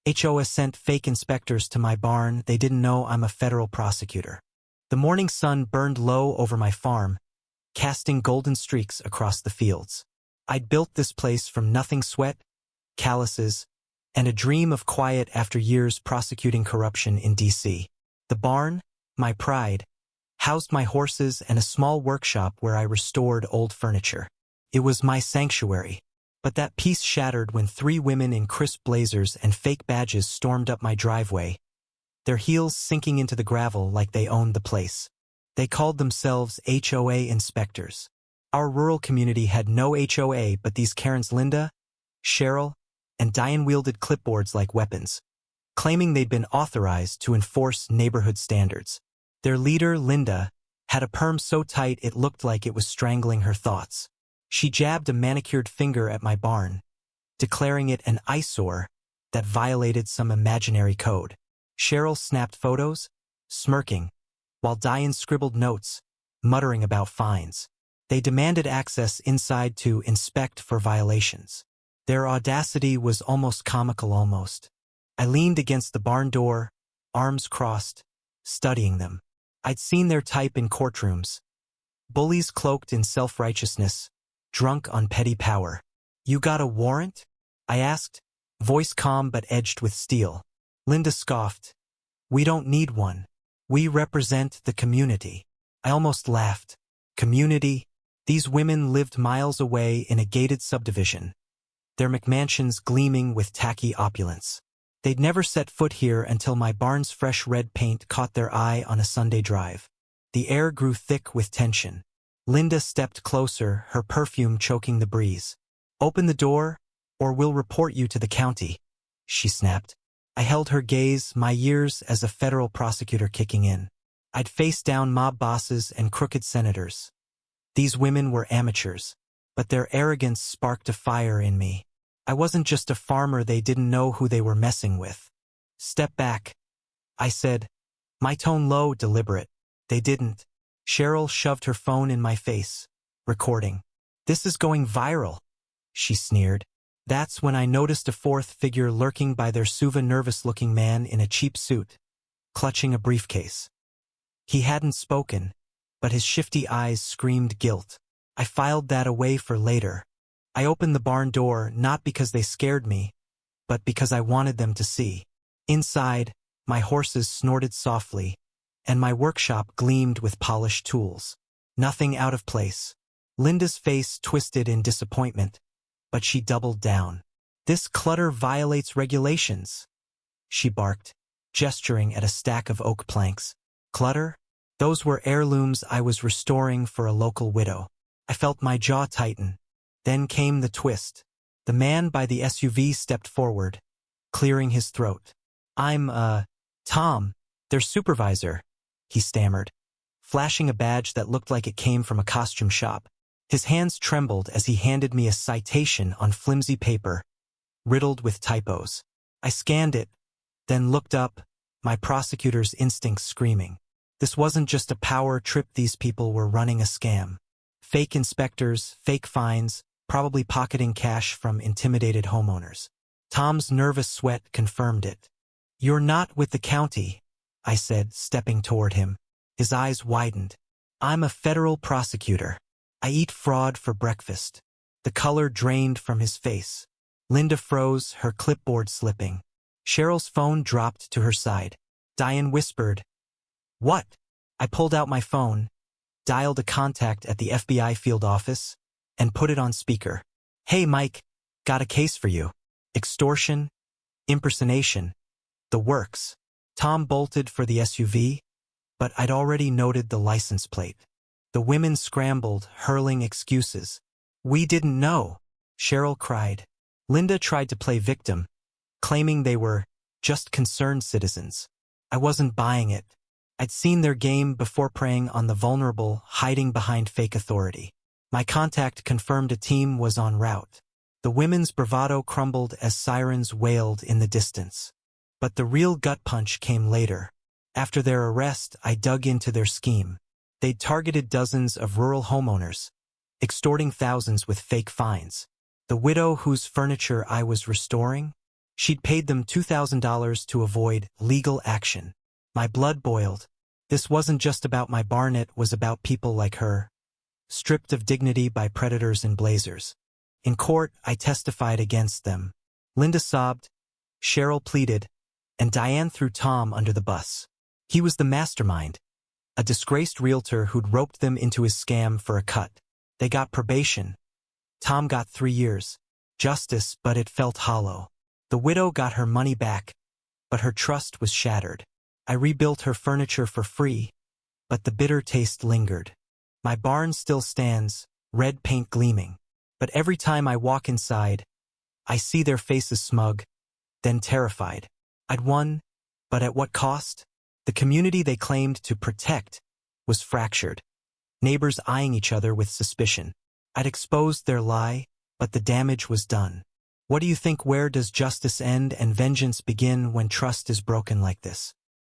HOA sent fake inspectors to my barn. They didn't know I'm a federal prosecutor. The morning sun burned low over my farm, casting golden streaks across the fields. I'd built this place from nothing: sweat, calluses, and a dream of quiet after years prosecuting corruption in D.C. The barn, my pride, housed my horses and a small workshop where I restored old furniture. It was my sanctuary. But that peace shattered when 3 women in crisp blazers and fake badges stormed up my driveway, their heels sinking into the gravel like they owned the place. They called themselves HOA inspectors. Our rural community had no HOA, but these Karens, Linda, Cheryl, and Diane, wielded clipboards like weapons, claiming they'd been authorized to enforce neighborhood standards. Their leader, Linda, had a perm so tight it looked like it was strangling her thoughts. She jabbed a manicured finger at my barn, declaring it an eyesore that violated some imaginary code. Cheryl snapped photos, smirking, while Diane scribbled notes, muttering about fines. They demanded access inside to inspect for violations. Their audacity was almost comical. I leaned against the barn door, arms crossed, studying them. I'd seen their type in courtrooms. Bullies cloaked in self-righteousness, drunk on petty power. "You got a warrant?" I asked, voice calm but edged with steel. Linda scoffed. "We don't need one. We represent the community." I almost laughed. Community? These women lived miles away in a gated subdivision, their McMansions gleaming with tacky opulence. They'd never set foot here until my barn's fresh red paint caught their eye on a Sunday drive. The air grew thick with tension. Linda stepped closer, her perfume choking the breeze. "Open the door, or we'll report you to the county," she snapped. I held her gaze, my years as a federal prosecutor kicking in. I'd faced down mob bosses and crooked senators. These women were amateurs, but their arrogance sparked a fire in me. I wasn't just a farmer. They didn't know who they were messing with. "Step back," I said, my tone low, deliberate. They didn't. Cheryl shoved her phone in my face, recording. "This is going viral," she sneered. That's when I noticed a 4th figure lurking by their Suva, nervous-looking man in a cheap suit, clutching a briefcase. He hadn't spoken, but his shifty eyes screamed guilt. I filed that away for later. I opened the barn door not because they scared me, but because I wanted them to see. Inside, my horses snorted softly, and my workshop gleamed with polished tools. Nothing out of place. Linda's face twisted in disappointment, but she doubled down. "This clutter violates regulations," she barked, gesturing at a stack of oak planks. Clutter? Those were heirlooms I was restoring for a local widow. I felt my jaw tighten. Then came the twist. The man by the SUV stepped forward, clearing his throat. "I'm, Tom, their supervisor," he stammered, flashing a badge that looked like it came from a costume shop. His hands trembled as he handed me a citation on flimsy paper, riddled with typos. I scanned it, then looked up, my prosecutor's instincts screaming. This wasn't just a power trip. These people were running a scam. Fake inspectors, fake fines, probably pocketing cash from intimidated homeowners. Tom's nervous sweat confirmed it. "You're not with the county," I said, stepping toward him. His eyes widened. "I'm a federal prosecutor. I eat fraud for breakfast." The color drained from his face. Linda froze, her clipboard slipping. Cheryl's phone dropped to her side. Diane whispered, "What?" I pulled out my phone, dialed a contact at the FBI field office, and put it on speaker. "Hey, Mike, got a case for you. Extortion, impersonation, the works." Tom bolted for the SUV, but I'd already noted the license plate. The women scrambled, hurling excuses. "We didn't know," Cheryl cried. Linda tried to play victim, claiming they were just concerned citizens. I wasn't buying it. I'd seen their game before, preying on the vulnerable, hiding behind fake authority. My contact confirmed a team was en route. The women's bravado crumbled as sirens wailed in the distance. But the real gut punch came later. After their arrest, I dug into their scheme. They'd targeted dozens of rural homeowners, extorting thousands with fake fines. The widow whose furniture I was restoring? She'd paid them $2,000 to avoid legal action. My blood boiled. This wasn't just about my barn, it was about people like her, stripped of dignity by predators in blazers. In court, I testified against them. Linda sobbed, Cheryl pleaded, and Diane threw Tom under the bus. He was the mastermind, a disgraced realtor who'd roped them into his scam for a cut. They got probation. Tom got 3 years. Justice, but it felt hollow. The widow got her money back, but her trust was shattered. I rebuilt her furniture for free, but the bitter taste lingered. My barn still stands, red paint gleaming, but every time I walk inside, I see their faces smug, then terrified. I'd won, but at what cost? The community they claimed to protect was fractured, neighbors eyeing each other with suspicion. I'd exposed their lie, but the damage was done. What do you think? Where does justice end and vengeance begin when trust is broken like this?